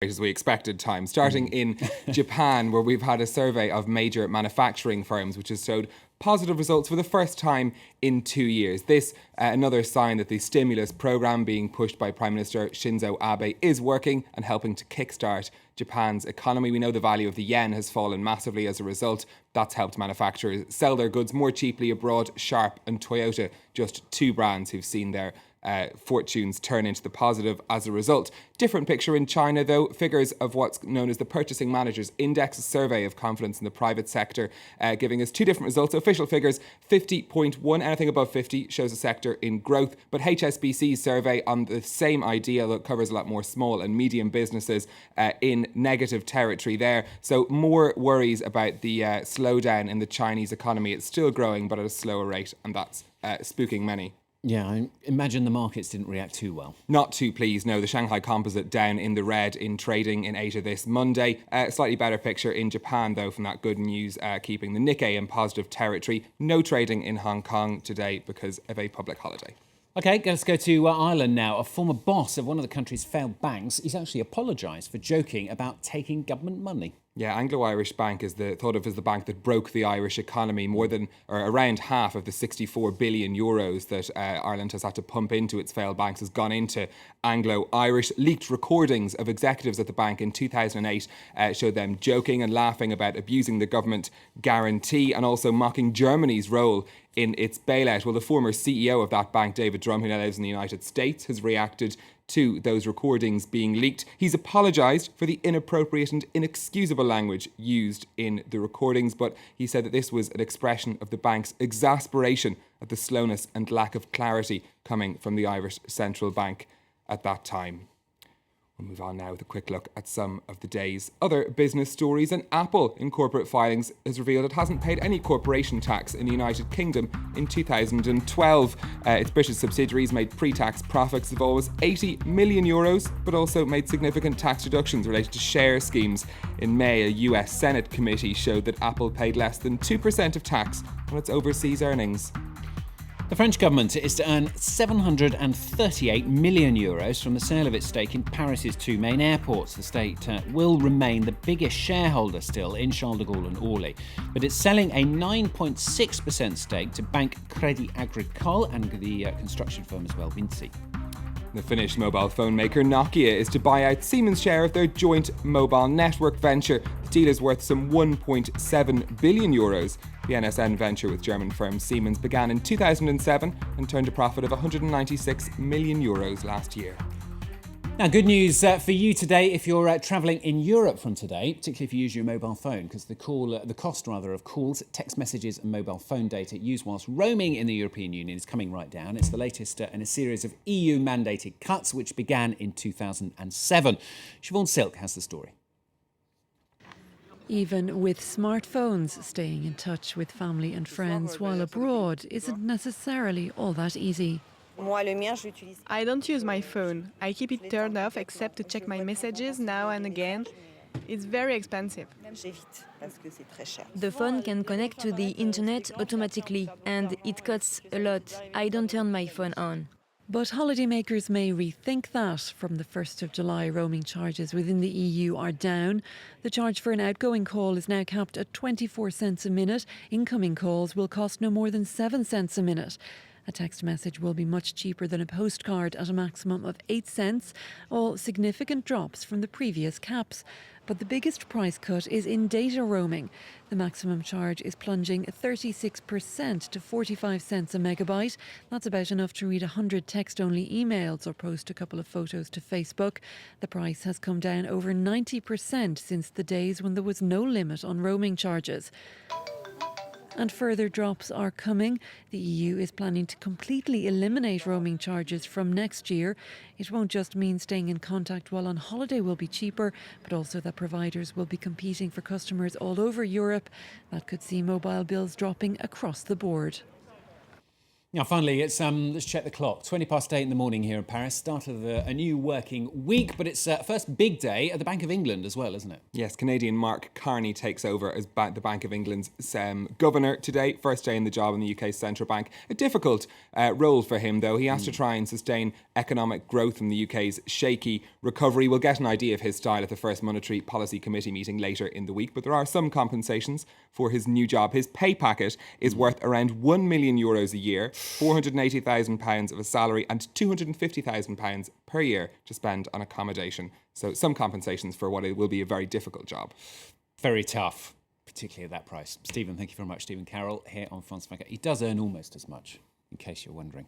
as we expected time, starting in Japan, where we've had a survey of major manufacturing firms, which has showed positive results for the first time in 2 years. This, another sign that the stimulus programme being pushed by Prime Minister Shinzo Abe is working and helping to kickstart Japan's economy. We know the value of the yen has fallen massively as a result. That's helped manufacturers sell their goods more cheaply abroad. Sharp and Toyota, just two brands who've seen their fortunes turn into the positive as a result. Different picture in China, though. Figures of what's known as the Purchasing Managers Index, a survey of confidence in the private sector, giving us two different results. Official figures, 50.1. Anything above 50 shows a sector in growth. But HSBC's survey on the same idea, that covers a lot more small and medium businesses, in negative territory there. So more worries about the slowdown in the Chinese economy. It's still growing, but at a slower rate, and that's spooking many. Yeah, I imagine the markets didn't react too well. Not too pleased, no. The Shanghai Composite down in the red in trading in Asia this Monday. Slightly better picture in Japan, though, from that good news, keeping the Nikkei in positive territory. No trading in Hong Kong today because of a public holiday. OK, let's go to Ireland now. A former boss of one of the country's failed banks, he's actually apologised for joking about taking government money. Yeah, Anglo Irish Bank is thought of as the bank that broke the Irish economy. More than, or around half of the 64 billion euros that Ireland has had to pump into its failed banks has gone into Anglo Irish. Leaked recordings of executives at the bank in 2008 showed them joking and laughing about abusing the government guarantee and also mocking Germany's role in its bailout. Well, the former CEO of that bank, David Drum, who now lives in the United States, has reacted to those recordings being leaked. He's apologised for the inappropriate and inexcusable language used in the recordings, but he said that this was an expression of the bank's exasperation at the slowness and lack of clarity coming from the Irish Central Bank at that time. We'll move on now with a quick look at some of the day's other business stories. And Apple, in corporate filings, has revealed it hasn't paid any corporation tax in the United Kingdom in 2012. Its British subsidiaries made pre-tax profits of almost 80 million euros, but also made significant tax deductions related to share schemes. In May, a US Senate committee showed that Apple paid less than 2% of tax on its overseas earnings. The French government is to earn 738 million euros from the sale of its stake in Paris's two main airports. The state will remain the biggest shareholder still in Charles de Gaulle and Orly, but it's selling a 9.6% stake to Banque Crédit Agricole and the construction firm as well, Vinci. The Finnish mobile phone maker Nokia is to buy out Siemens' share of their joint mobile network venture. The deal is worth some 1.7 billion euros. The NSN venture with German firm Siemens began in 2007 and turned a profit of 196 million euros last year. Now, good news for you today if you're travelling in Europe from today, particularly if you use your mobile phone, because the cost of calls, text messages and mobile phone data used whilst roaming in the European Union is coming right down. It's the latest in a series of EU-mandated cuts, which began in 2007. Siobhan Silk has the story. Even with smartphones, staying in touch with family and friends while abroad isn't necessarily all that easy. I don't use my phone. I keep it turned off except to check my messages now and again. It's very expensive. The phone can connect to the internet automatically and it costs a lot. I don't turn my phone on. But holidaymakers may rethink that. From the 1st of July, roaming charges within the EU are down. The charge for an outgoing call is now capped at 24 cents a minute. Incoming calls will cost no more than 7 cents a minute. A text message will be much cheaper than a postcard at a maximum of 8 cents, all significant drops from the previous caps. But the biggest price cut is in data roaming. The maximum charge is plunging 36% to 45 cents a megabyte. That's about enough to read 100 text-only emails or post a couple of photos to Facebook. The price has come down over 90% since the days when there was no limit on roaming charges. And further drops are coming. The EU is planning to completely eliminate roaming charges from next year. It won't just mean staying in contact while on holiday will be cheaper, but also that providers will be competing for customers all over Europe. That could see mobile bills dropping across the board. Now, finally, it's let's check the clock. 20 past 8 in the morning here in Paris. Start of a new working week, but it's first big day at the Bank of England as well, isn't it? Yes, Canadian Mark Carney takes over as the Bank of England's governor today. First day in the job in the UK's central bank. A difficult role for him, though. He has to try and sustain economic growth in the UK's shaky recovery. We'll get an idea of his style at the first Monetary Policy Committee meeting later in the week, but there are some compensations for his new job. His pay packet is worth around €1 million a year, £480,000 of a salary and £250,000 per year to spend on accommodation. So some compensations for what it will be a very difficult job. Very tough, particularly at that price. Stephen, thank you very much. Stephen Carroll here on France 24. He does earn almost as much, in case you're wondering.